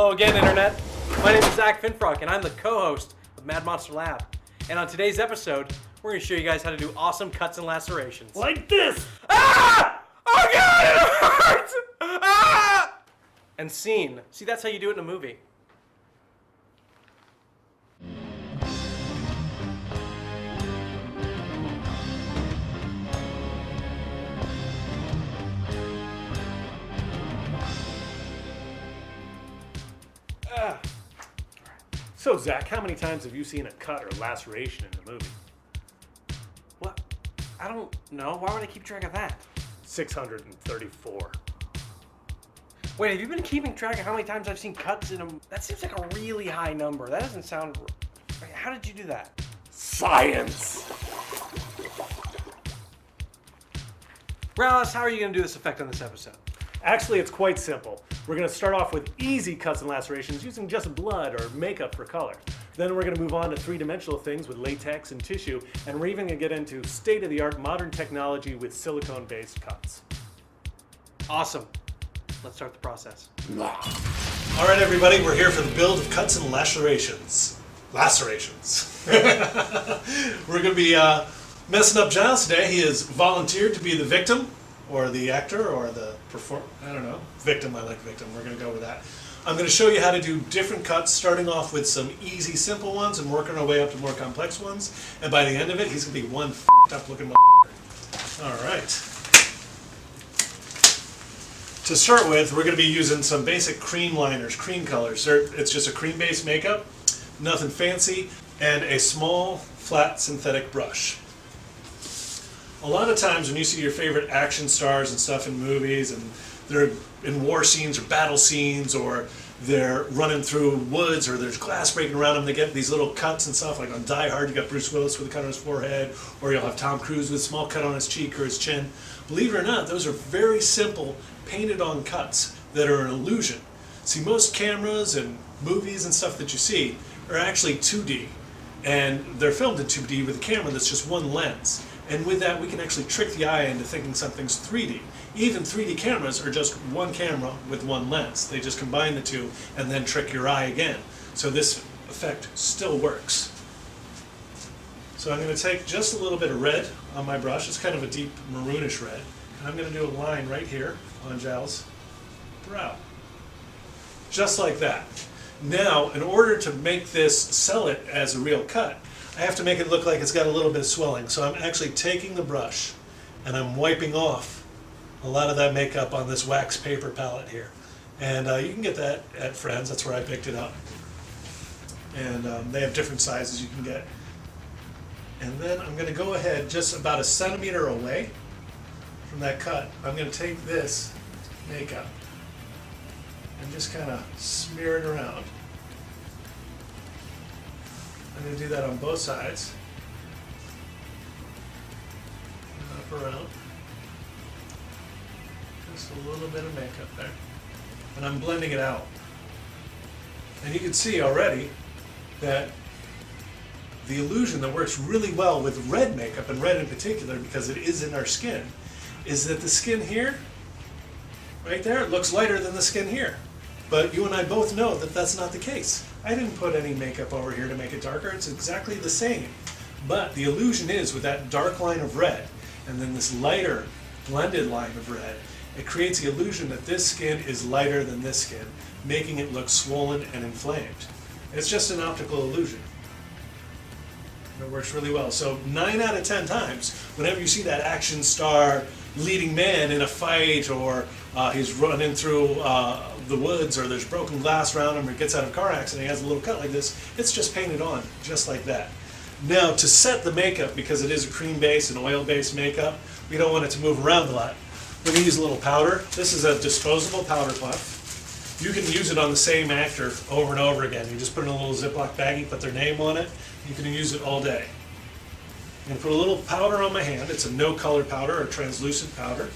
Hello again, Internet. My name is Zach Finfrock, and I'm the co-host of Mad Monster Lab. And on today's episode, we're going to show you guys how to do awesome cuts and lacerations. Like this! Ah! Oh God, it hurts! Ah! And scene. See, that's how you do it in a movie. So, Zach, how many times have you seen a cut or laceration in a movie? What? I don't know. Why would I keep track of that? 634. Wait, have you been keeping track of how many times I've seen cuts in a... That seems like a really high number. That doesn't sound... Wait, how did you do that? Science! Ralis, how are you going to do this effect on this episode? Actually, it's quite simple. We're going to start off with easy cuts and lacerations using just blood or makeup for color. Then we're going to move on to three-dimensional things with latex and tissue, and we're even going to get into state-of-the-art modern technology with silicone-based cuts. Awesome. Let's start the process. All right, everybody, we're here for the build of cuts and lacerations. Lacerations. We're going to be messing up Giles today. He has volunteered to be the victim, or the actor, or the performer. I don't know. Victim, I like victim. We're going to go with that. I'm going to show you how to do different cuts, starting off with some easy, simple ones and working our way up to more complex ones. And by the end of it, he's going to be one f***ed up looking motherfucker. All right. To start with, we're going to be using some basic cream liners, cream colors. It's just a cream-based makeup, nothing fancy, and a small, flat synthetic brush. A lot of times when you see your favorite action stars and stuff in movies, and they're in war scenes or battle scenes, or they're running through woods, or there's glass breaking around them, they get these little cuts and stuff. Like on Die Hard, you got Bruce Willis with a cut on his forehead, or you'll have Tom Cruise with a small cut on his cheek or his chin. Believe it or not, those are very simple painted on cuts that are an illusion. See, most cameras and movies and stuff that you see are actually 2D, and they're filmed in 2D with a camera that's just one lens. And with that, we can actually trick the eye into thinking something's 3D. Even 3D cameras are just one camera with one lens. They just combine the two and then trick your eye again. So this effect still works. So I'm going to take just a little bit of red on my brush. It's kind of a deep maroonish red. And I'm going to do a line right here on Giles' brow. Just like that. Now, in order to make this, sell it as a real cut, I have to make it look like it's got a little bit of swelling. So I'm actually taking the brush and I'm wiping off a lot of that makeup on this wax paper palette here. And you can get that at Friends, that's where I picked it up. And they have different sizes you can get. And then I'm going to go ahead just about a centimeter away from that cut. I'm going to take this makeup and just kind of smear it around. I'm going to do that on both sides. And up around. Just a little bit of makeup there. And I'm blending it out. And you can see already that the illusion that works really well with red makeup, and red in particular because it is in our skin, is that the skin here, right there, looks lighter than the skin here. But you and I both know that that's not the case. I didn't put any makeup over here to make it darker. It's exactly the same. But the illusion is with that dark line of red and then this lighter blended line of red, it creates the illusion that this skin is lighter than this skin, making it look swollen and inflamed. It's just an optical illusion. It works really well. So 9 out of 10 times, whenever you see that action star leading man in a fight, or he's running through the woods, or there's broken glass around him, or he gets out of a car accident, he has a little cut like this, it's just painted on, just like that. Now, to set the makeup, because it is a cream-based and oil-based makeup, we don't want it to move around a lot. We're going to use a little powder. This is a disposable powder puff. You can use it on the same actor over and over again. You just put it in a little Ziploc baggie, put their name on it. You can use it all day. I'm going to put a little powder on my hand. It's a no-color powder or translucent powder.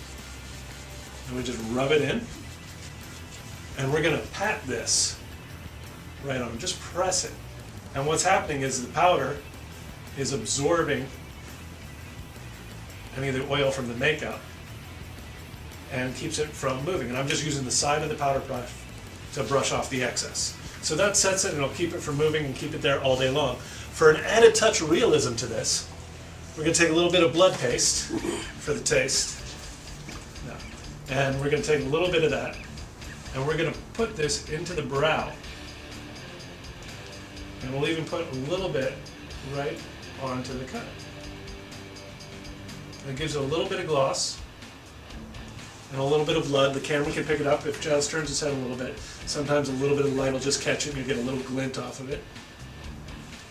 And we just rub it in. And we're going to pat this right on. Just press it. And what's happening is the powder is absorbing any of the oil from the makeup and keeps it from moving. And I'm just using the side of the powder puff to brush off the excess. So that sets it and it'll keep it from moving and keep it there all day long. For an added touch of realism to this, we're going to take a little bit of blood paste for the taste. No. And we're going to take a little bit of that and we're going to put this into the brow. And we'll even put a little bit right onto the cut. And it gives it a little bit of gloss and a little bit of blood. The camera can pick it up if Giles turns his head a little bit. Sometimes a little bit of light will just catch it and you get a little glint off of it.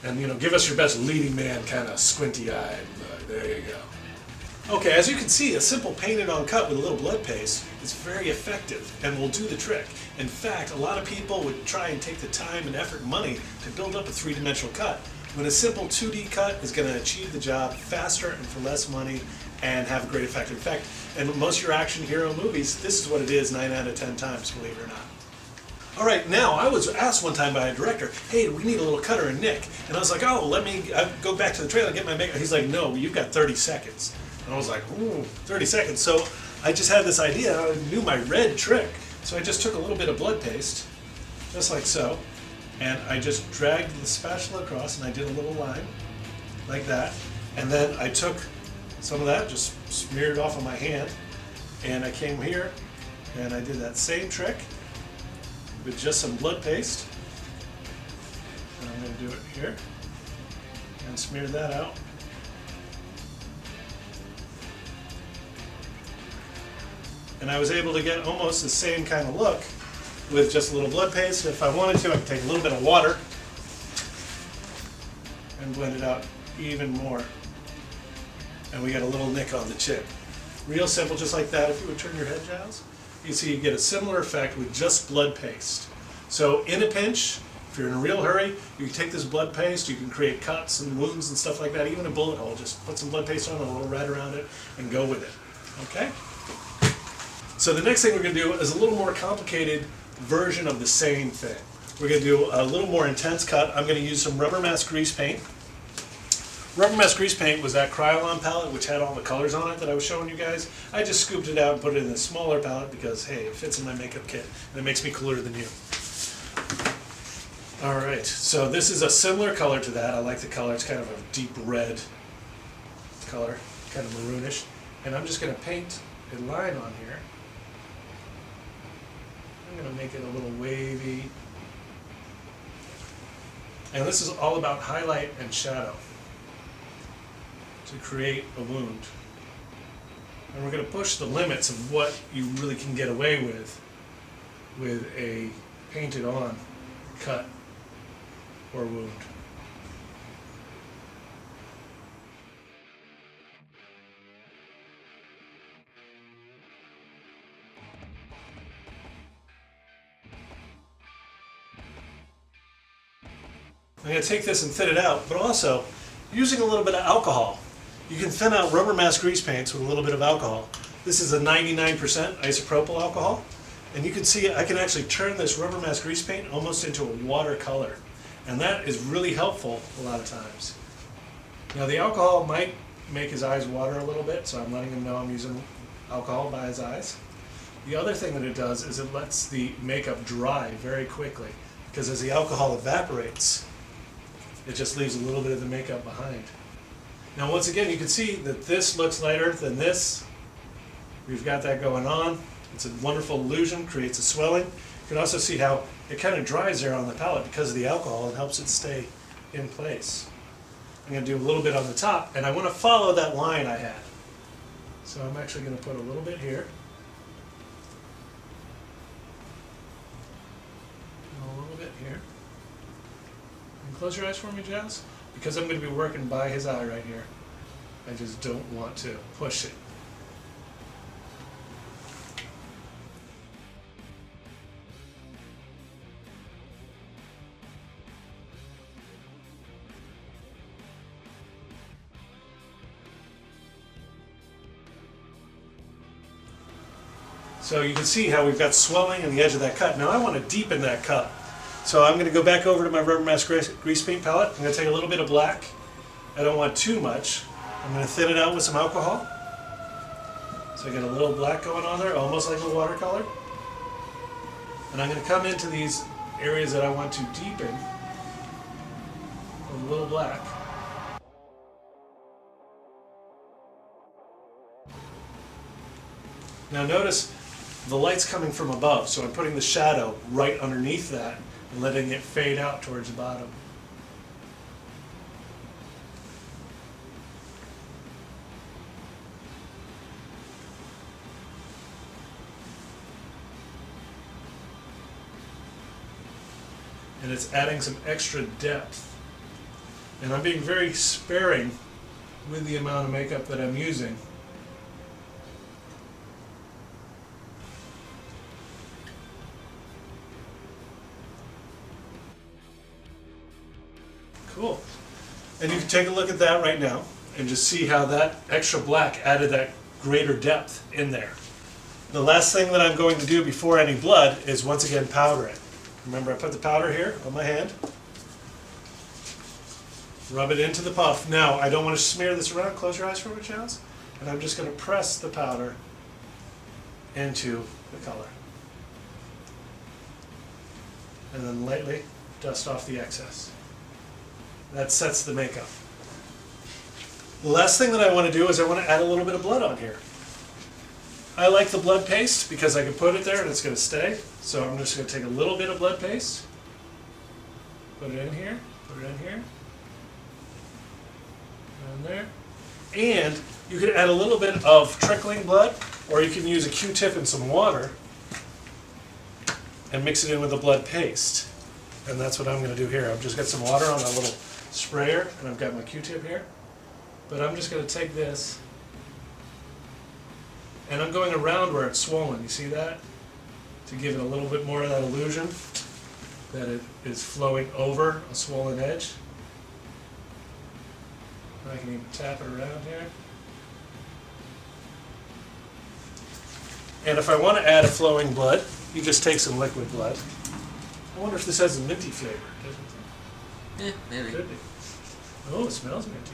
And give us your best leading man kind of squinty-eyed look. There you go. Okay, as you can see, a simple painted on cut with a little blood paste is very effective and will do the trick. In fact, a lot of people would try and take the time and effort and money to build up a three-dimensional cut, when a simple 2D cut is going to achieve the job faster and for less money and have a great effect. In fact, in most of your action hero movies, this is what it is 9 out of 10 times, believe it or not. All right, now, I was asked one time by a director, hey, we need a little cutter and nick. And I was like, oh, let me go back to the trailer and get my makeup. He's like, no, you've got 30 seconds. And I was like, ooh, 30 seconds. So I just had this idea, I knew my red trick. So I just took a little bit of blood paste, just like so, and I just dragged the spatula across and I did a little line, like that. And then I took some of that, just smeared it off on my hand, and I came here and I did that same trick with just some blood paste. And I'm going to do it here and smear that out. And I was able to get almost the same kind of look with just a little blood paste. If I wanted to, I could take a little bit of water and blend it out even more. And we got a little nick on the chin. Real simple, just like that. If you would turn your head, Giles, you see you get a similar effect with just blood paste. So in a pinch, if you're in a real hurry, you can take this blood paste, you can create cuts and wounds and stuff like that, even a bullet hole. Just put some blood paste on, a little red around it, and go with it. Okay? So the next thing we're going to do is a little more complicated version of the same thing. We're going to do a little more intense cut. I'm going to use some rubber mask grease paint. Rubber mask grease paint was that Krylon palette which had all the colors on it that I was showing you guys. I just scooped it out and put it in a smaller palette because, hey, it fits in my makeup kit and it makes me cooler than you. Alright, so this is a similar color to that. I like the color. It's kind of a deep red color, kind of maroonish. And I'm just going to paint a line on here. I'm going to make it a little wavy. And this is all about highlight and shadow to create a wound. And we're going to push the limits of what you really can get away with a painted on cut or wound. I'm going to take this and thin it out, but also using a little bit of alcohol. You can thin out rubber mask grease paints with a little bit of alcohol. This is a 99% isopropyl alcohol, and you can see I can actually turn this rubber mask grease paint almost into a watercolor, and that is really helpful a lot of times. Now the alcohol might make his eyes water a little bit, so I'm letting him know I'm using alcohol by his eyes. The other thing that it does is it lets the makeup dry very quickly, because as the alcohol evaporates, it just leaves a little bit of the makeup behind. Now once again, you can see that this looks lighter than this. We've got that going on. It's a wonderful illusion, creates a swelling. You can also see how it kind of dries there on the palette because of the alcohol. It helps it stay in place. I'm going to do a little bit on the top, and I want to follow that line I had. So I'm actually going to put a little bit here. And a little bit here. And close your eyes for me, Jazz. Because I'm going to be working by his eye right here, I just don't want to push it. So you can see how we've got swelling on the edge of that cut. Now I want to deepen that cut. So I'm going to go back over to my rubber mask grease paint palette. I'm going to take a little bit of black. I don't want too much. I'm going to thin it out with some alcohol. So I get a little black going on there, almost like a watercolor. And I'm going to come into these areas that I want to deepen with a little black. Now notice the light's coming from above, so I'm putting the shadow right underneath that and letting it fade out towards the bottom. And it's adding some extra depth. And I'm being very sparing with the amount of makeup that I'm using. Cool. And you can take a look at that right now and just see how that extra black added that greater depth in there. The last thing that I'm going to do before any blood is once again powder it. Remember, I put the powder here on my hand. Rub it into the puff. Now, I don't want to smear this around. Close your eyes for a chance. And I'm just going to press the powder into the color. And then lightly dust off the excess. That sets the makeup. The last thing that I want to do is I want to add a little bit of blood on here. I like the blood paste because I can put it there and it's going to stay. So I'm just going to take a little bit of blood paste, put it in here, put it in here, and there. And you can add a little bit of trickling blood, or you can use a Q-tip and some water and mix it in with the blood paste. And that's what I'm going to do here. I've just got some water on a little sprayer, and I've got my Q-tip here. But I'm just going to take this, and I'm going around where it's swollen. You see that? To give it a little bit more of that illusion that it is flowing over a swollen edge. I can even tap it around here. And if I want to add a flowing blood, you just take some liquid blood. I wonder if this has a minty flavor, doesn't it? Maybe. Could be. Oh, it smells minty.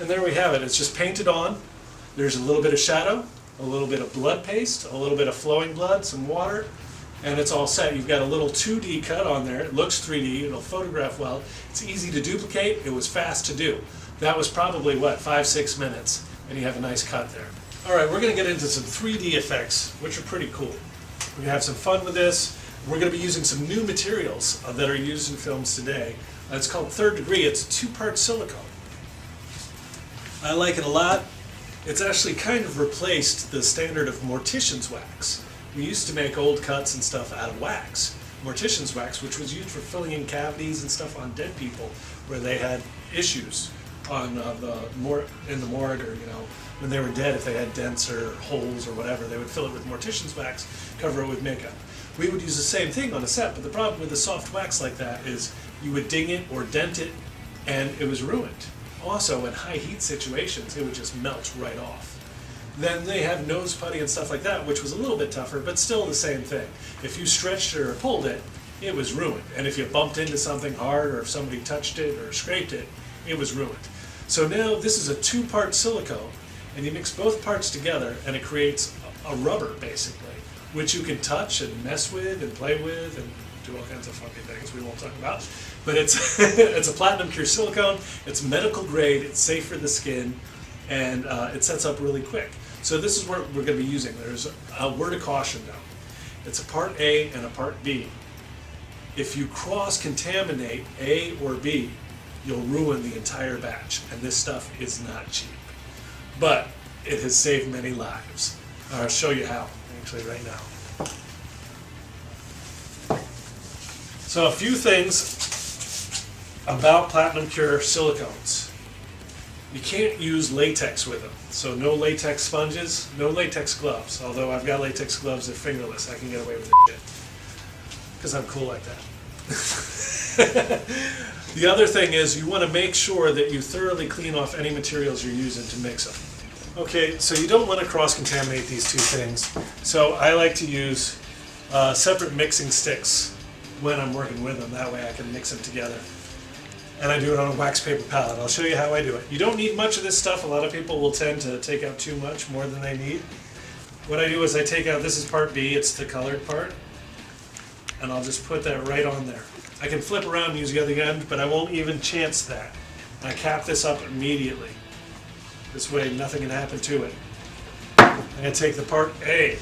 And there we have it. It's just painted on. There's a little bit of shadow, a little bit of blood paste, a little bit of flowing blood, some water, and it's all set. You've got a little 2D cut on there. It looks 3D. It'll photograph well. It's easy to duplicate. It was fast to do. That was probably, what, 5-6 minutes, and you have a nice cut there. All right, we're going to get into some 3D effects, which are pretty cool. We're going to have some fun with this. We're going to be using some new materials that are used in films today. It's called Third Degree. It's a 2-part silicone. I like it a lot. It's actually kind of replaced the standard of mortician's wax. We used to make old cuts and stuff out of wax. Mortician's wax, which was used for filling in cavities and stuff on dead people where they had issues on in the morgue, or when they were dead, if they had dents or holes or whatever, they would fill it with mortician's wax, cover it with makeup. We would use the same thing on a set, but the problem with a soft wax like that is you would ding it or dent it and it was ruined. Also, in high heat situations, it would just melt right off. Then they have nose putty and stuff like that, which was a little bit tougher, but still the same thing. If you stretched it or pulled it, it was ruined. And if you bumped into something hard, or if somebody touched it or scraped it, it was ruined. So now this is a 2-part silicone, and you mix both parts together, and it creates a rubber, basically, which you can touch and mess with and play with and do all kinds of funky things we won't talk about. But it's it's a platinum pure silicone. It's medical grade. It's safe for the skin, and it sets up really quick. So this is what we're going to be using. There's a word of caution though. It's a part A and a part B. If you cross-contaminate A or B, you'll ruin the entire batch. And this stuff is not cheap, but it has saved many lives. I'll show you how actually right now. So a few things about platinum pure silicones. You can't use latex with them. So no latex sponges, no latex gloves. Although I've got latex gloves that are fingerless, I can get away with this shit. Because I'm cool like that. The other thing is you want to make sure that you thoroughly clean off any materials you're using to mix them. Okay, so you don't want to cross-contaminate these two things. So I like to use separate mixing sticks when I'm working with them. That way I can mix them together. and I do it on a wax paper palette. I'll show you how I do it. You don't need much of this stuff. A lot of people will tend to take out too much, more than they need. What I do is I take out, this is part B, it's the colored part, and I'll just put that right on there. I can flip around and use the other end, but I won't even chance that. I cap this up immediately. This way nothing can happen to it. I'm going to take the part A,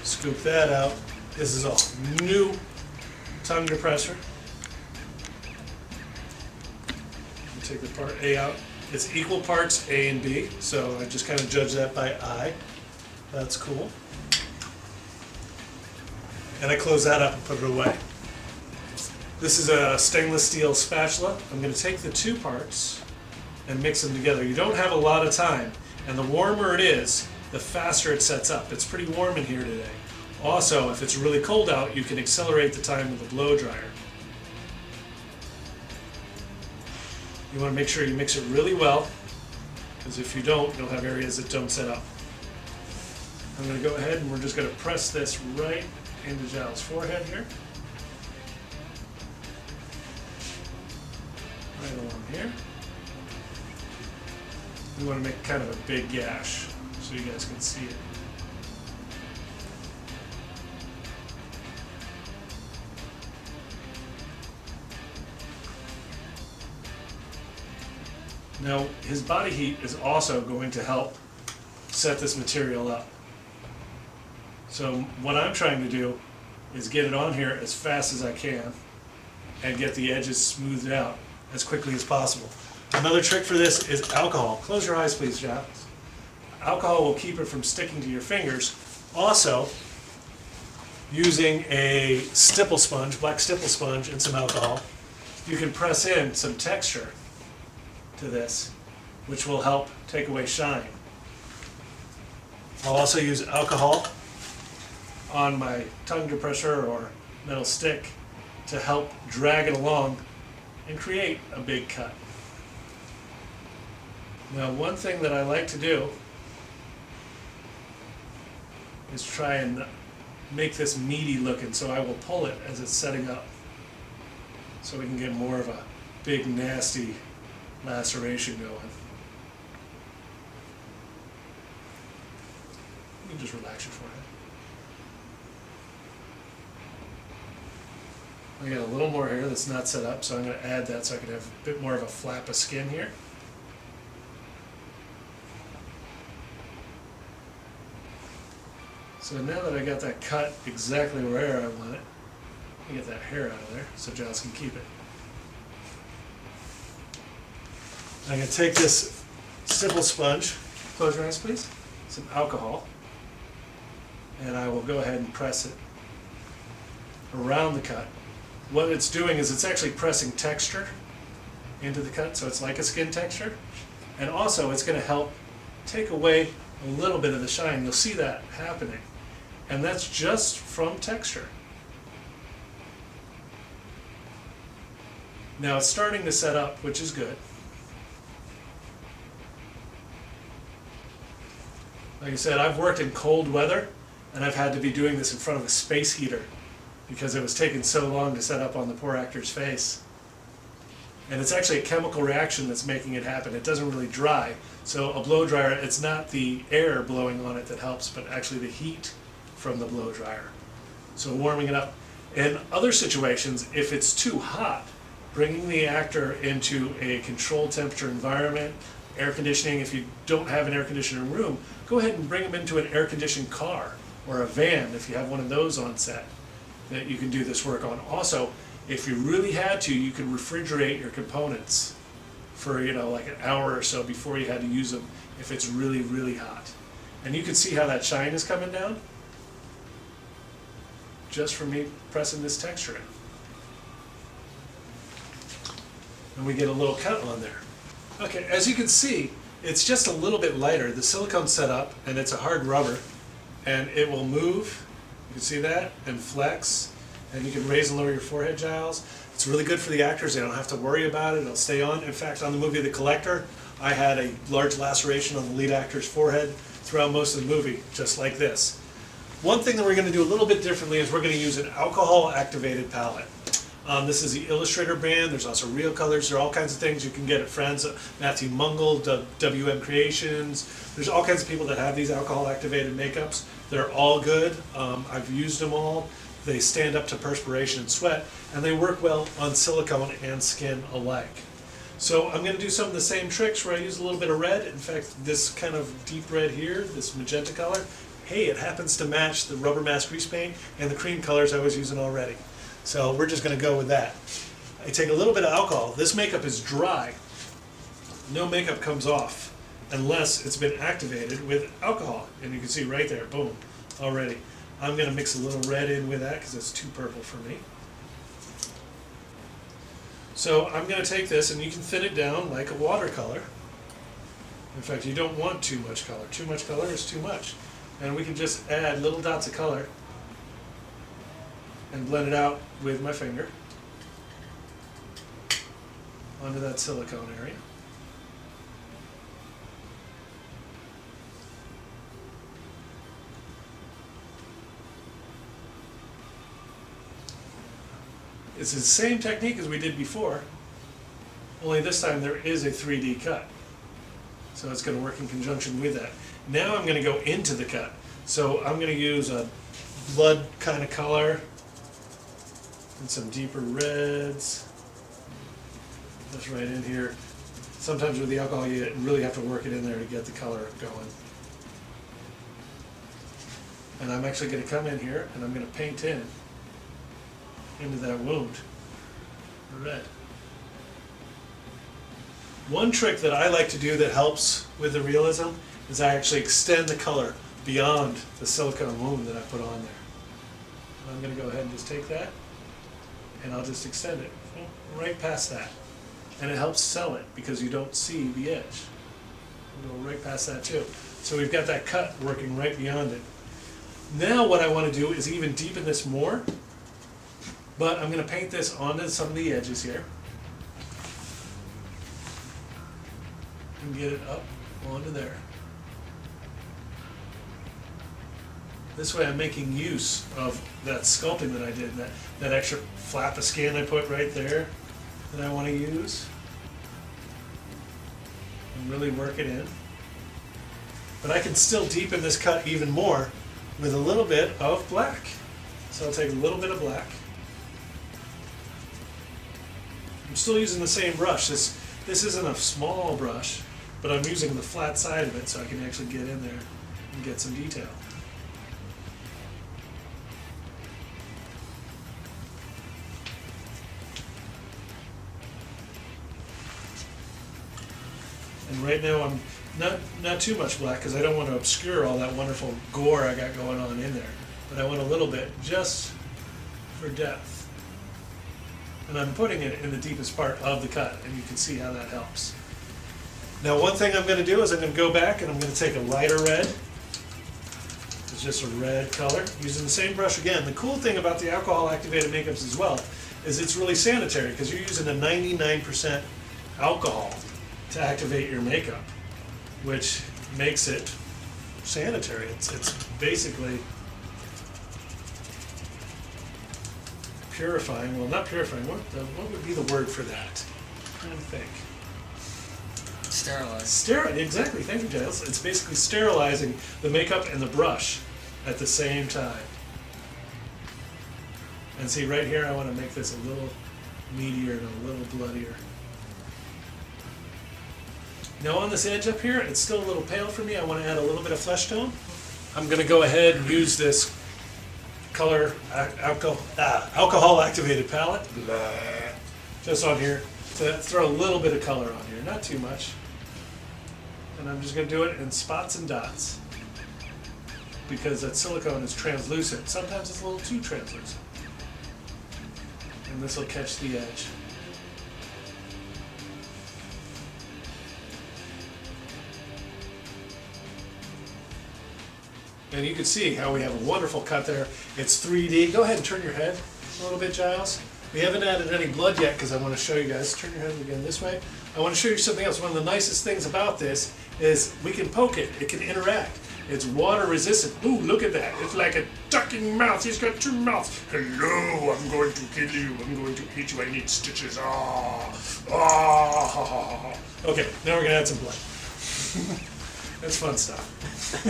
scoop that out. This is a new tongue depressor. Take the part A out. It's equal parts A and B, so I just kind of judge that by eye. That's cool. And I close that up and put it away. This is a stainless steel spatula. I'm going to take the two parts and mix them together. You don't have a lot of time, and the warmer it is, the faster it sets up. It's pretty warm in here today. Also, if it's really cold out, you can accelerate the time with the blow dryer. You want to make sure you mix it really well, because if you don't, you'll have areas that don't set up. I'm going to go ahead and we're just going to press this right into Giles' forehead here. Right along here. We want to make kind of a big gash so you guys can see it. Now, his body heat is also going to help set this material up. So what I'm trying to do is get it on here as fast as I can and get the edges smoothed out as quickly as possible. Another trick for this is alcohol. Close your eyes, please, Giles. Alcohol will keep it from sticking to your fingers. Also, using a stipple sponge, black stipple sponge, and some alcohol, you can press in some texture to this, which will help take away shine. I'll also use alcohol on my tongue depressor or metal stick to help drag it along and create a big cut. Now, one thing that I like to do is try and make this meaty looking, so I will pull it as it's setting up so we can get more of a big nasty laceration going. You can just relax your forehead. I got a little more hair that's not set up, so I'm going to add that so I can have a bit more of a flap of skin here. So now that I got that cut exactly where I want it, let me get that hair out of there so Giles can keep it. I'm going to take this stipple sponge, close your eyes please, some alcohol, and I will go ahead and press it around the cut. What it's doing is it's actually pressing texture into the cut, so it's like a skin texture, and also it's going to help take away a little bit of the shine. You'll see that happening, and that's just from texture. Now it's starting to set up, which is good. Like I said, I've worked in cold weather, and I've had to be doing this in front of a space heater because it was taking so long to set up on the poor actor's face. And it's actually a chemical reaction that's making it happen. It doesn't really dry. So a blow dryer, it's not the air blowing on it that helps, but actually the heat from the blow dryer. So warming it up. In other situations, if it's too hot, bringing the actor into a controlled temperature environment, air conditioning, if you don't have an air conditioner room, go ahead and bring them into an air-conditioned car or a van if you have one of those on set that you can do this work on. Also, if you really had to, you could refrigerate your components for, like an hour or so before you had to use them if it's really, really hot. And you can see how that shine is coming down just from me pressing this texture in. And we get a little cut on there. Okay, as you can see, it's just a little bit lighter. The silicone's set up, and it's a hard rubber, and it will move. You can see that, and flex, and you can raise and lower your forehead, Giles. It's really good for the actors. They don't have to worry about it. It'll stay on. In fact, on the movie The Collector, I had a large laceration on the lead actor's forehead throughout most of the movie, just like this. One thing that we're going to do a little bit differently is we're going to use an alcohol-activated palette. This is the Illustrator brand. There's also Real Colors. There are all kinds of things you can get at friends. Matthew Mungle, WM Creations. There's all kinds of people that have these alcohol activated makeups. They're all good. I've used them all. They stand up to perspiration and sweat, and they work well on silicone and skin alike. So I'm going to do some of the same tricks where I use a little bit of red. In fact, this kind of deep red here, this magenta color, hey, it happens to match the rubber mask grease paint and the cream colors I was using already. So we're just going to go with that. I take a little bit of alcohol. This makeup is dry. No makeup comes off unless it's been activated with alcohol. And you can see right there, boom, already. I'm going to mix a little red in with that because it's too purple for me. So I'm going to take this, and you can thin it down like a watercolor. In fact, you don't want too much color. Too much color is too much. And we can just add little dots of color and blend it out with my finger onto that silicone area. It's the same technique as we did before, only this time there is a 3D cut. So it's going to work in conjunction with that. Now I'm going to go into the cut. So I'm going to use a blood kind of color and some deeper reds. That's right in here. Sometimes with the alcohol you really have to work it in there to get the color going. And I'm actually going to come in here and I'm going to paint into that wound, red. One trick that I like to do that helps with the realism is I actually extend the color beyond the silicone wound that I put on there. And I'm going to go ahead and just take that and I'll just extend it right past that. And it helps sell it because you don't see the edge. We'll go right past that too. So we've got that cut working right beyond it. Now what I want to do is even deepen this more. But I'm going to paint this onto some of the edges here. And get it up onto there. This way I'm making use of that sculpting that I did, that extra flap of skin I put right there that I want to use. And really work it in. But I can still deepen this cut even more with a little bit of black. So I'll take a little bit of black. I'm still using the same brush. This isn't a small brush, but I'm using the flat side of it so I can actually get in there and get some detail. And right now I'm not too much black because I don't want to obscure all that wonderful gore I got going on in there. But I want a little bit just for depth. And I'm putting it in the deepest part of the cut, and you can see how that helps. Now one thing I'm going to do is I'm going to go back and I'm going to take a lighter red. It's just a red color, using the same brush again. The cool thing about the alcohol activated makeups as well is it's really sanitary because you're using a 99% alcohol to activate your makeup, which makes it sanitary. It's basically purifying. Well, not purifying. What would be the word for that? I'm trying to think. Sterilize. Exactly. Thank you, Giles. It's basically sterilizing the makeup and the brush at the same time. And see, right here, I want to make this a little meatier and a little bloodier. Now on this edge up here, it's still a little pale for me. I want to add a little bit of flesh tone. I'm going to go ahead and use this color alcohol activated palette just on here to throw a little bit of color on here, not too much. And I'm just going to do it in spots and dots because that silicone is translucent. Sometimes it's a little too translucent. And this will catch the edge. And you can see how we have a wonderful cut there. It's 3D. Go ahead and turn your head a little bit, Giles. We haven't added any blood yet because I want to show you guys. Turn your head again this way. I want to show you something else. One of the nicest things about this is we can poke it. It can interact. It's water resistant. Ooh, look at that. It's like a ducking mouth. He's got two mouths. Hello, I'm going to kill you. I'm going to eat you. I need stitches. Ah. Ah. Okay, now we're going to add some blood. That's fun stuff.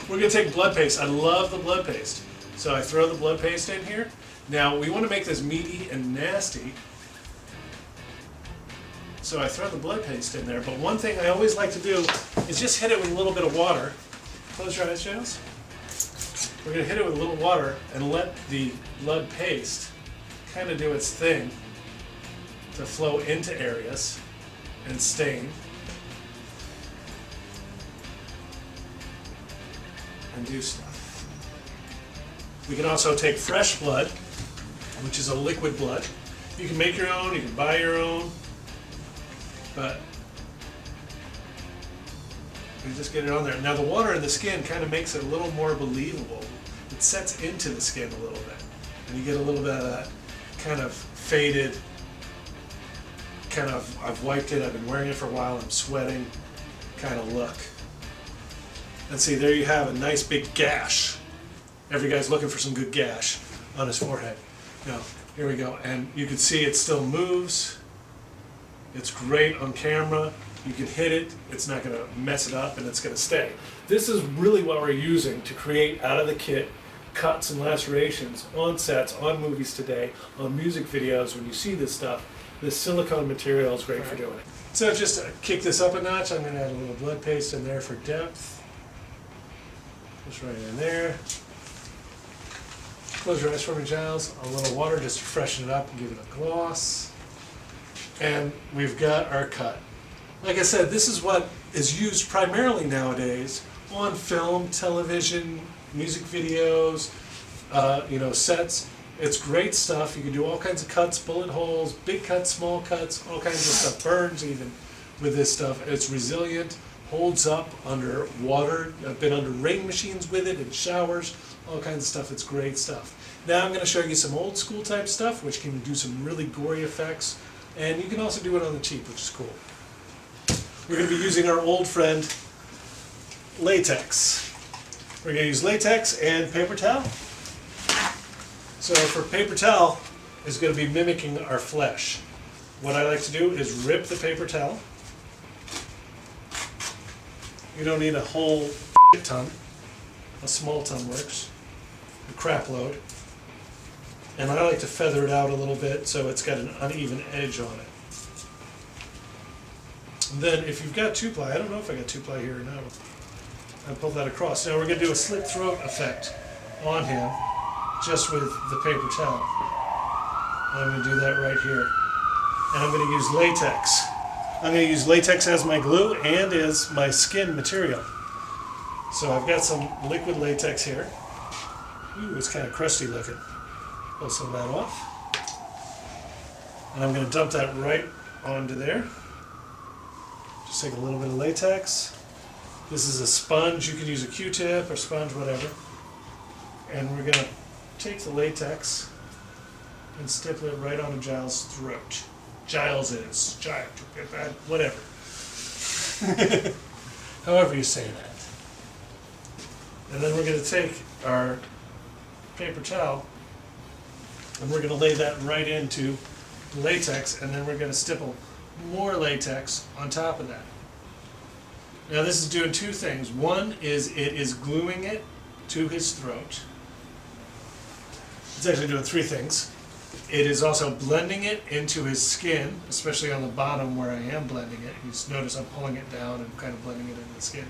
We're going to take blood paste. I love the blood paste. So I throw the blood paste in here. Now, we want to make this meaty and nasty. So I throw the blood paste in there, but one thing I always like to do is just hit it with a little bit of water. Close your eyes, Giles. We're going to hit it with a little water and let the blood paste kind of do its thing to flow into areas and stain. And do stuff. We can also take fresh blood, which is a liquid blood. You can make your own, you can buy your own. But we just get it on there. Now the water in the skin kind of makes it a little more believable. It sets into the skin a little bit. And you get a little bit of that kind of faded, kind of, I've wiped it, I've been wearing it for a while, I'm sweating kind of look. And see, there you have a nice big gash. Every guy's looking for some good gash on his forehead. Now, here we go. And you can see it still moves. It's great on camera. You can hit it, it's not going to mess it up, and it's going to stay. This is really what we're using to create out of the kit cuts and lacerations on sets, on movies today, on music videos. When you see this stuff, this silicone material is great for doing it. So just to kick this up a notch, I'm going to add a little blood paste in there for depth. Just right in there. Close your eyes for me, Giles. A little water just to freshen it up and give it a gloss. And we've got our cut. Like I said, this is what is used primarily nowadays on film, television, music videos, sets. It's great stuff. You can do all kinds of cuts, bullet holes, big cuts, small cuts, all kinds of stuff. Burns even with this stuff. It's resilient, holds up under water. I've been under rain machines with it, in showers, all kinds of stuff. It's great stuff. Now I'm going to show you some old school type stuff, which can do some really gory effects. And you can also do it on the cheap, which is cool. We're going to be using our old friend, latex. We're going to use latex and paper towel. So for paper towel, is going to be mimicking our flesh. What I like to do is rip the paper towel. You don't need a whole ton. A small ton works. A crap load. And I like to feather it out a little bit so it's got an uneven edge on it. And then if you've got 2-ply, I don't know if I got 2-ply here or not. I pull that across. Now we're going to do a slit throat effect on him just with the paper towel. And I'm going to do that right here. And I'm going to use latex. I'm going to use latex as my glue and as my skin material. So I've got some liquid latex here. Ooh, it's kind of crusty looking. Pull some of that off. And I'm going to dump that right onto there. Just take a little bit of latex. This is a sponge. You can use a Q-tip or sponge, whatever. And we're going to take the latex and stipple it right onto Giles' throat. Giles is. Giles, whatever. However you say that. And then we're going to take our paper towel and we're going to lay that right into the latex, and then we're going to stipple more latex on top of that. Now this is doing two things. One is it is gluing it to his throat. It's actually doing three things. It is also blending it into his skin, especially on the bottom where I am blending it. You notice I'm pulling it down and kind of blending it into the skin.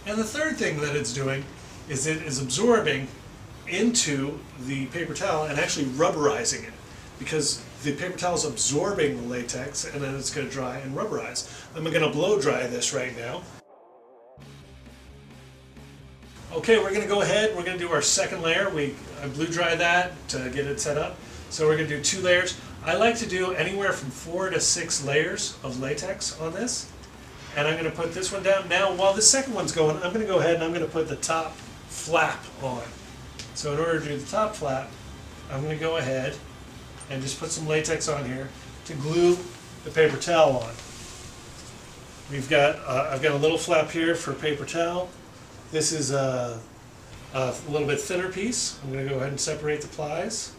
And the third thing that it's doing is it is absorbing into the paper towel and actually rubberizing it, because the paper towel is absorbing the latex and then it's going to dry and rubberize. I'm going to blow dry this right now. Okay, we're going to go ahead, we're going to do our second layer. I blew dry that to get it set up. So we're going to do 2 layers. I like to do anywhere from 4 to 6 layers of latex on this. And I'm going to put this one down. Now, while the second one's going, I'm going to go ahead and I'm going to put the top flap on. So in order to do the top flap, I'm going to go ahead and just put some latex on here to glue the paper towel on. We've got, I've got a little flap here for paper towel. This is a little bit thinner piece. I'm going to go ahead and separate the plies.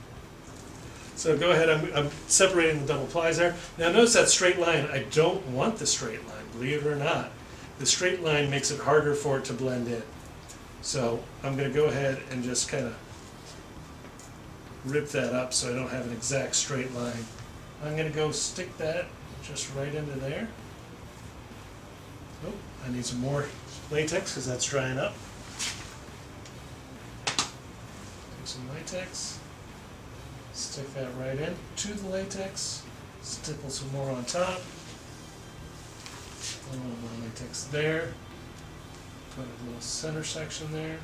So go ahead, I'm separating the double plies there. Now notice that straight line. I don't want the straight line, believe it or not. The straight line makes it harder for it to blend in. So I'm going to go ahead and just kind of rip that up so I don't have an exact straight line. I'm going to go stick that just right into there. Oh, I need some more latex because that's drying up. Take some latex, stick that right in to the latex, stipple some more on top. A little more latex there. Put a little center section there.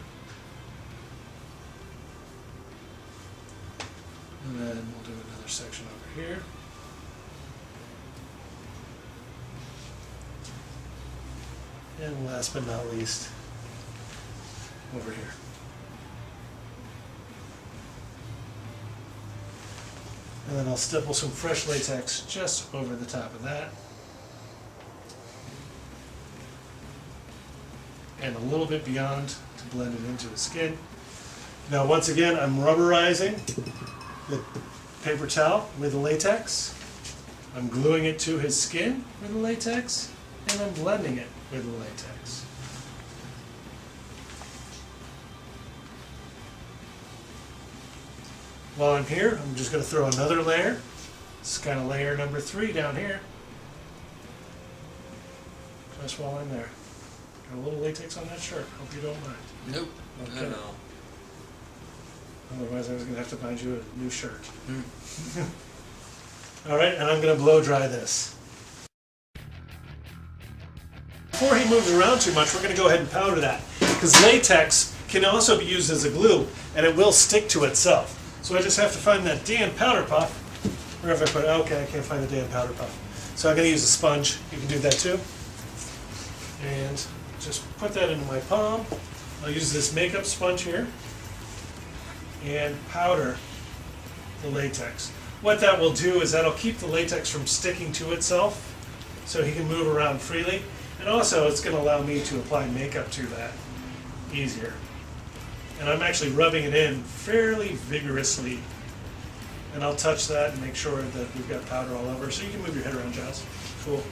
And then we'll do another section over here. And last but not least, over here. And then I'll stipple some fresh latex just over the top of that. And a little bit beyond to blend it into the skin. Now once again, I'm rubberizing the paper towel with the latex. I'm gluing it to his skin with the latex, and I'm blending it with the latex. While I'm here, I'm just going to throw another layer. This is kind of layer number 3 down here. Just while I'm there. Got a little latex on that shirt. Hope you don't mind. Nope. Okay. No. Otherwise I was going to have to find you a new shirt. Alright, and I'm going to blow dry this. Before he moves around too much, we're going to go ahead and powder that. Because latex can also be used as a glue, and it will stick to itself. So I just have to find that damn powder puff. Where have I put it? Okay, I can't find the damn powder puff. So I'm going to use a sponge. You can do that too. And just put that into my palm. I'll use this makeup sponge here and powder the latex. What that will do is that'll keep the latex from sticking to itself so he can move around freely. And also it's going to allow me to apply makeup to that easier. And I'm actually rubbing it in fairly vigorously. And I'll touch that and make sure that we've got powder all over. So you can move your head around, Giles. Cool.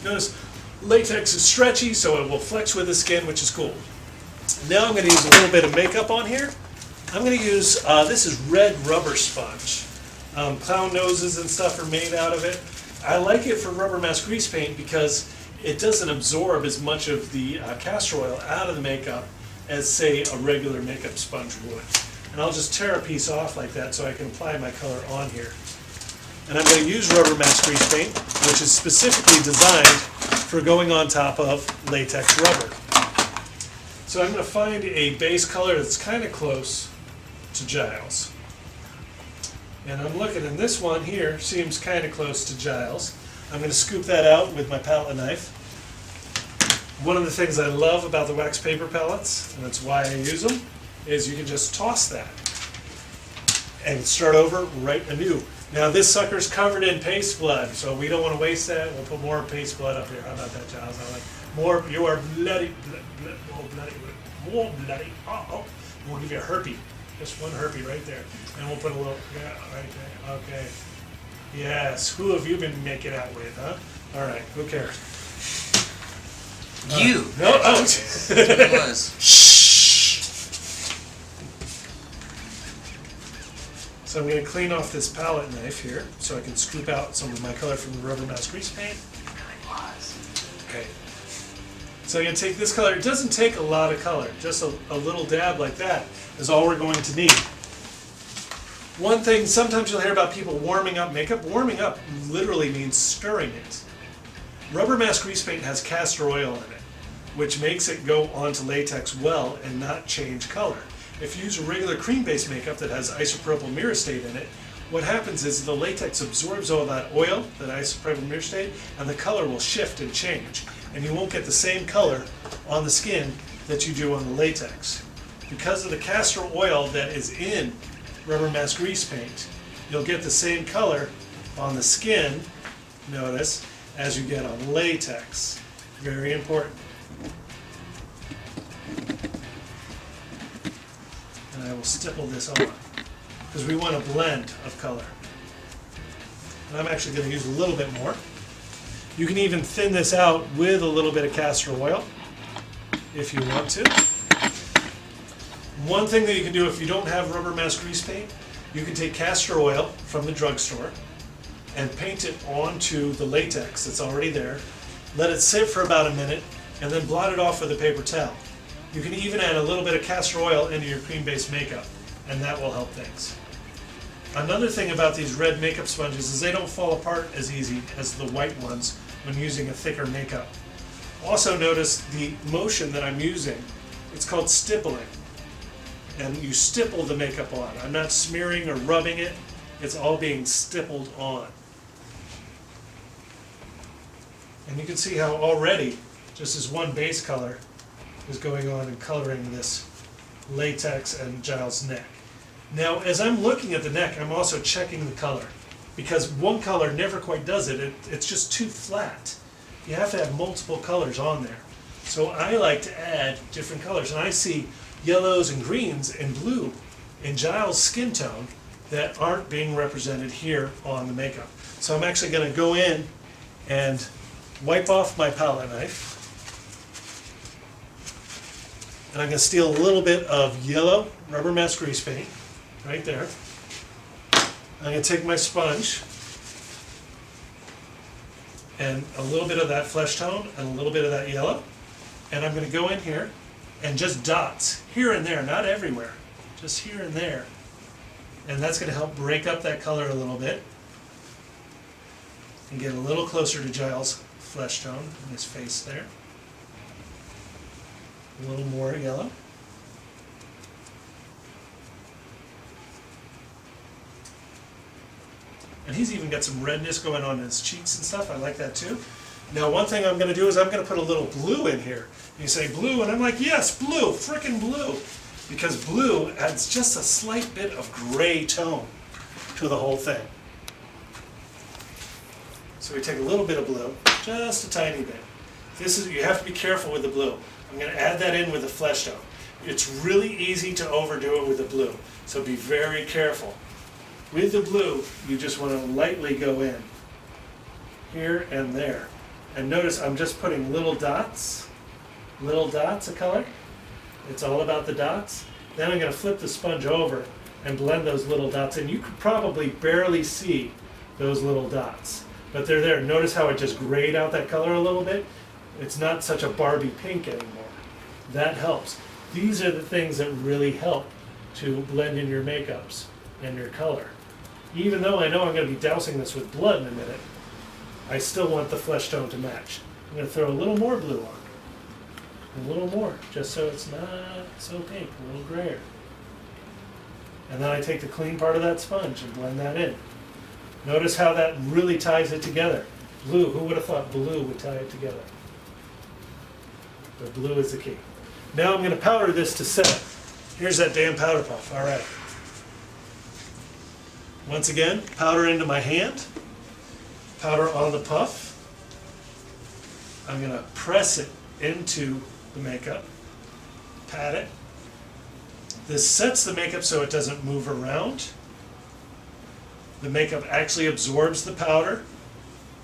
Notice latex is stretchy, so it will flex with the skin, which is cool. Now I'm going to use a little bit of makeup on here. I'm going to use, this is red rubber sponge. Clown noses and stuff are made out of it. I like it for rubber mask grease paint because it doesn't absorb as much of the castor oil out of the makeup as, say, a regular makeup sponge would. And I'll just tear a piece off like that so I can apply my color on here. And I'm going to use rubber mask grease paint, which is specifically designed for going on top of latex rubber. So I'm going to find a base color that's kind of close to Giles. And I'm looking, and this one here seems kind of close to Giles. I'm going to scoop that out with my palette knife. One of the things I love about the wax paper palettes, and that's why I use them, is you can just toss that and start over right anew. Now this sucker's covered in paste blood, so we don't want to waste that. We'll put more paste blood up here. How about that, Giles? I like more. You are bloody, more bloody. Oh, we'll give you a herpy. Just one herpy right there. And we'll put a little, yeah, right there. Okay. Yes. Who have you been making out with, huh? All right. Who cares? You. No. Oh. It was. Shh. So I'm going to clean off this palette knife here so I can scoop out some of my color from the rubber mask grease paint. Okay. So I'm going to take this color. It doesn't take a lot of color. Just a little dab like that is all we're going to need. One thing, sometimes you'll hear about people warming up makeup. Warming up literally means stirring it. Rubber mask grease paint has castor oil in it, which makes it go onto latex well and not change color. If you use a regular cream-based makeup that has isopropyl myricate in it, what happens is the latex absorbs all that oil, that isopropyl myricate, and the color will shift and change. And you won't get the same color on the skin that you do on the latex. Because of the castor oil that is in rubber mask grease paint, you'll get the same color on the skin, notice, as you get on latex. Very important. And I will stipple this on because we want a blend of color. And I'm actually going to use a little bit more. You can even thin this out with a little bit of castor oil if you want to. One thing that you can do if you don't have rubber mask grease paint, you can take castor oil from the drugstore and paint it onto the latex that's already there. Let it sit for about a minute and then blot it off with a paper towel. You can even add a little bit of castor oil into your cream-based makeup, and that will help things. Another thing about these red makeup sponges is they don't fall apart as easy as the white ones when using a thicker makeup. Also notice the motion that I'm using. It's called stippling. And you stipple the makeup on. I'm not smearing or rubbing it. It's all being stippled on. And you can see how already just this one base color is going on and coloring this latex and Giles' neck. Now, as I'm looking at the neck, I'm also checking the color because one color never quite does it. It's just too flat. You have to have multiple colors on there. So I like to add different colors, and I see yellows and greens and blue in Giles' skin tone that aren't being represented here on the makeup. So I'm actually going to go in and wipe off my palette knife. And I'm going to steal a little bit of yellow rubber mask grease paint right there. I'm going to take my sponge and a little bit of that flesh tone and a little bit of that yellow. And I'm going to go in here and just dots here and there, not everywhere, just here and there. And that's going to help break up that color a little bit and get a little closer to Giles' flesh tone in his face there. A little more yellow. And he's even got some redness going on in his cheeks and stuff. I like that too. Now one thing I'm going to do is I'm going to put a little blue in here. And you say blue, and I'm like, yes, blue, frickin' blue. Because blue adds just a slight bit of gray tone to the whole thing. So we take a little bit of blue, just a tiny bit. You have to be careful with the blue. I'm going to add that in with the flesh tone. It's really easy to overdo it with the blue, so be very careful. With the blue, you just want to lightly go in, here and there. And notice I'm just putting little dots of color. It's all about the dots. Then I'm going to flip the sponge over and blend those little dots in. You could probably barely see those little dots, but they're there. Notice how it just grayed out that color a little bit? It's not such a Barbie pink anymore. That helps. These are the things that really help to blend in your makeups and your color. Even though I know I'm going to be dousing this with blood in a minute, I still want the flesh tone to match. I'm going to throw a little more blue on. A little more, just so it's not so pink, a little grayer. And then I take the clean part of that sponge and blend that in. Notice how that really ties it together. Blue, who would have thought blue would tie it together? But blue is the key. Now I'm going to powder this to set. Here's that damn powder puff. All right. Once again, powder into my hand. Powder on the puff. I'm going to press it into the makeup. Pat it. This sets the makeup so it doesn't move around. The makeup actually absorbs the powder.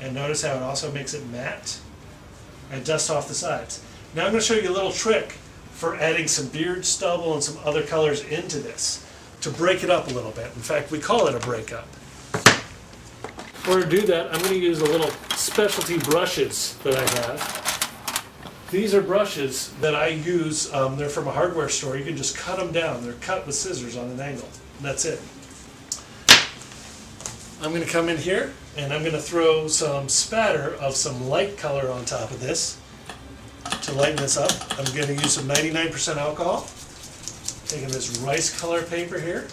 And notice how it also makes it matte. I dust off the sides. Now I'm going to show you a little trick for adding some beard stubble and some other colors into this to break it up a little bit. In fact, we call it a breakup. In order to do that, I'm going to use a little specialty brushes that I have. These are brushes that I use. They're from a hardware store. You can just cut them down. They're cut with scissors on an angle. And that's it. I'm going to come in here and I'm going to throw some spatter of some light color on top of this. To lighten this up, I'm going to use some 99% alcohol. Taking this rice color paper here.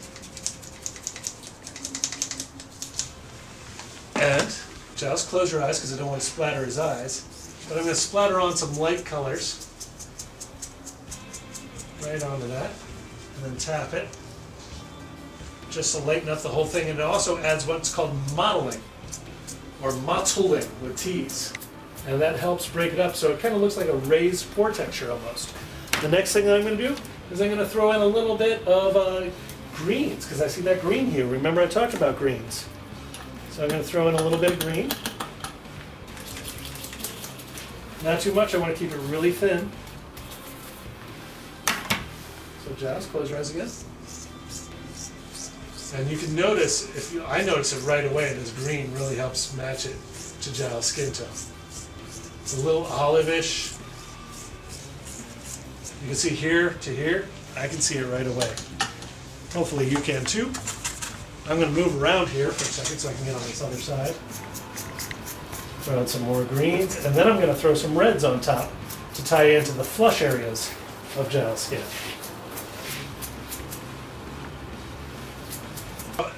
And just close your eyes because I don't want to splatter his eyes. But I'm going to splatter on some light colors. Right onto that. And then tap it. Just to lighten up the whole thing. And it also adds what's called mottling. Or mottling with T's. And that helps break it up so it kind of looks like a raised pore texture almost. The next thing that I'm going to do is I'm going to throw in a little bit of greens, because I see that green hue. Remember I talked about greens. So I'm going to throw in a little bit of green. Not too much, I want to keep it really thin. So Giles, close your eyes again. And you can notice, I notice it right away, this green really helps match it to Giles' skin tone. It's a little olive-ish. You can see here to here, I can see it right away. Hopefully you can too. I'm going to move around here for a second so I can get on this other side. Throw in some more greens, and then I'm going to throw some reds on top to tie into the flush areas of Giles' skin.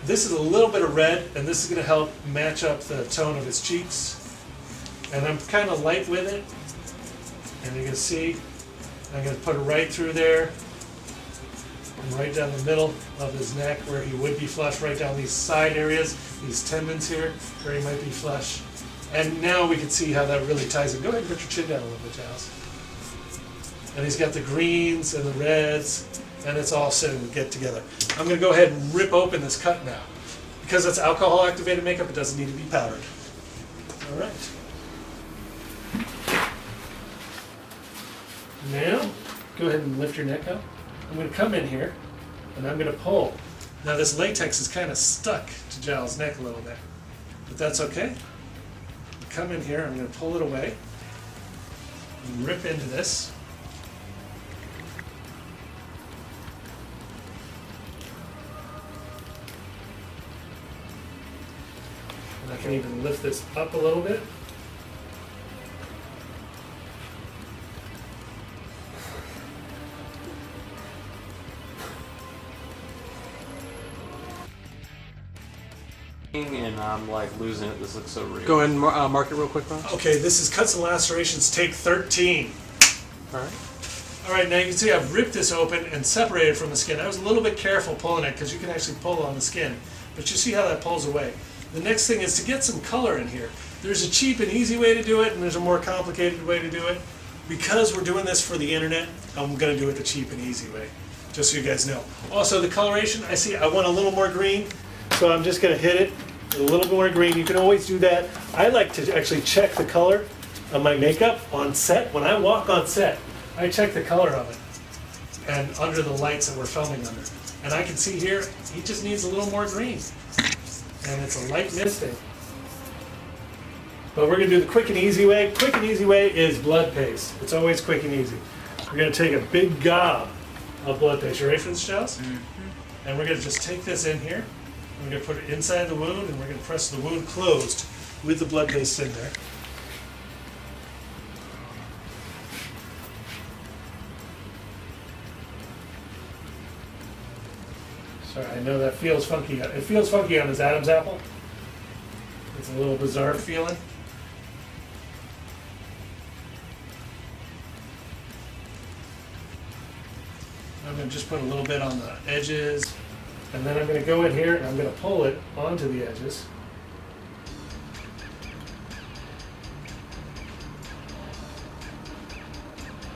This is a little bit of red, and this is going to help match up the tone of his cheeks. And I'm kind of light with it, and you can see I'm going to put it right through there, and right down the middle of his neck where he would be flush, right down these side areas, these tendons here where he might be flush. And now we can see how that really ties in. Go ahead and put your chin down a little bit, Giles. And he's got the greens and the reds, and it's all starting to get together. I'm going to go ahead and rip open this cut now. Because it's alcohol-activated makeup, it doesn't need to be powdered. All right. Now, go ahead and lift your neck up. I'm going to come in here, and I'm going to pull. Now this latex is kind of stuck to Giles' neck a little bit, but that's okay. Come in here, I'm going to pull it away, and rip into this. And I can even lift this up a little bit. And I'm like losing it. This looks so real. Go ahead and mark it real quick, Ron. Okay, this is Cuts and Lacerations take 13. All right. All right, now you can see I've ripped this open and separated from the skin. I was a little bit careful pulling it because you can actually pull on the skin, but you see how that pulls away. The next thing is to get some color in here. There's a cheap and easy way to do it, and there's a more complicated way to do it. Because we're doing this for the internet, I'm going to do it the cheap and easy way, just so you guys know. Also, the coloration, I want a little more green, so I'm just going to hit it with a little bit more green. You can always do that. I like to actually check the color of my makeup on set. When I walk on set, I check the color of it and under the lights that we're filming under. And I can see here, he just needs a little more green. And it's a light misting. But we're going to do the quick and easy way. Quick and easy way is blood paste. It's always quick and easy. We're going to take a big gob of blood paste. You ready for this, Giles? Mm-hmm. And we're going to just take this in here. We're going to put it inside the wound, and we're going to press the wound closed with the blood paste in there. Sorry, I know that feels funky. It feels funky on his Adam's apple. It's a little bizarre feeling. I'm going to just put a little bit on the edges, and then I'm going to go in here and I'm going to pull it onto the edges.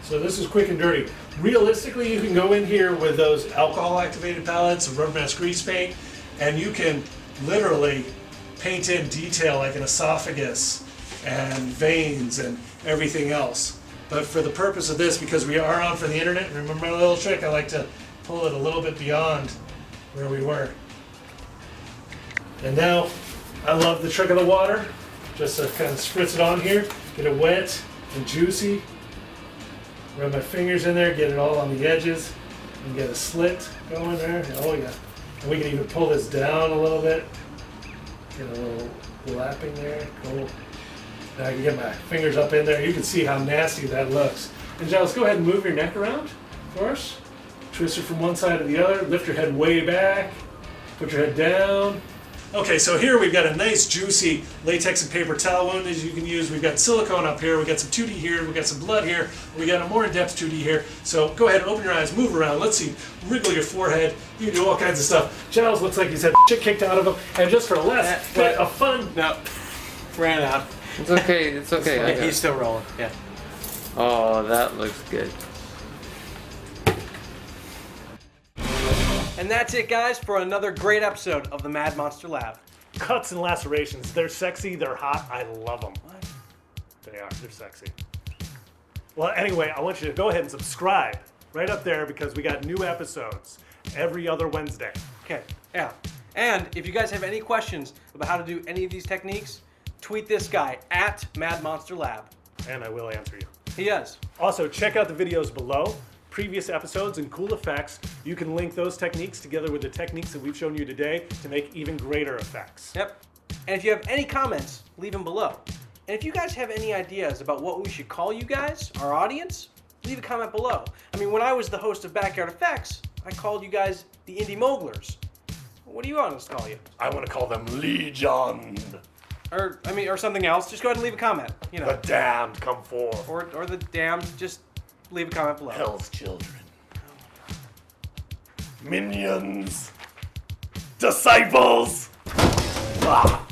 So this is quick and dirty. Realistically, you can go in here with those alcohol-activated palettes, rubber mask grease paint, and you can literally paint in detail like an esophagus and veins and everything else. But for the purpose of this, because we are on for the internet, remember my little trick, I like to pull it a little bit beyond where we were. And now, I love the trick of the water. Just to kind of spritz it on here, get it wet and juicy. Rub my fingers in there, get it all on the edges, and get a slit going there. Oh yeah. And we can even pull this down a little bit. Get a little lapping there. Cool. Now I can get my fingers up in there. You can see how nasty that looks. And Giles, go ahead and move your neck around for us. Twist it from one side to the other. Lift your head way back. Put your head down. Okay, so here we've got a nice juicy latex and paper towel wound that you can use. We've got silicone up here, we've got some 2D here, we've got some blood here, we got a more in-depth 2D here. So go ahead, open your eyes, move around, let's see, wriggle your forehead, you can do all kinds of stuff. Giles looks like he's had shit kicked out of him, and just for less bit of fun. No, ran out. It's okay. It's okay. I got He's it. still rolling. Yeah. Oh, that looks good. And that's it, guys, for another great episode of the Mad Monster Lab. Cuts and lacerations. They're sexy. They're hot. I love them. They are. They're sexy. Well, anyway, I want you to go ahead and subscribe right up there because we got new episodes every other Wednesday. Okay, yeah. And if you guys have any questions about how to do any of these techniques, tweet this guy at Mad Monster Lab. And I will answer you. He does. Also, check out the videos below. Previous episodes and cool effects. You can link those techniques together with the techniques that we've shown you today to make even greater effects. Yep. And if you have any comments, leave them below. And if you guys have any ideas about what we should call you guys, our audience, leave a comment below. I mean, when I was the host of Backyard Effects, I called you guys the Indie Moglers. What do you want us to call you? I want to call them Legion. Or something else. Just go ahead and leave a comment. You know. The damned come forth. Or the damned. Just leave a comment below. Hell's children. Minions. Disciples. Ah.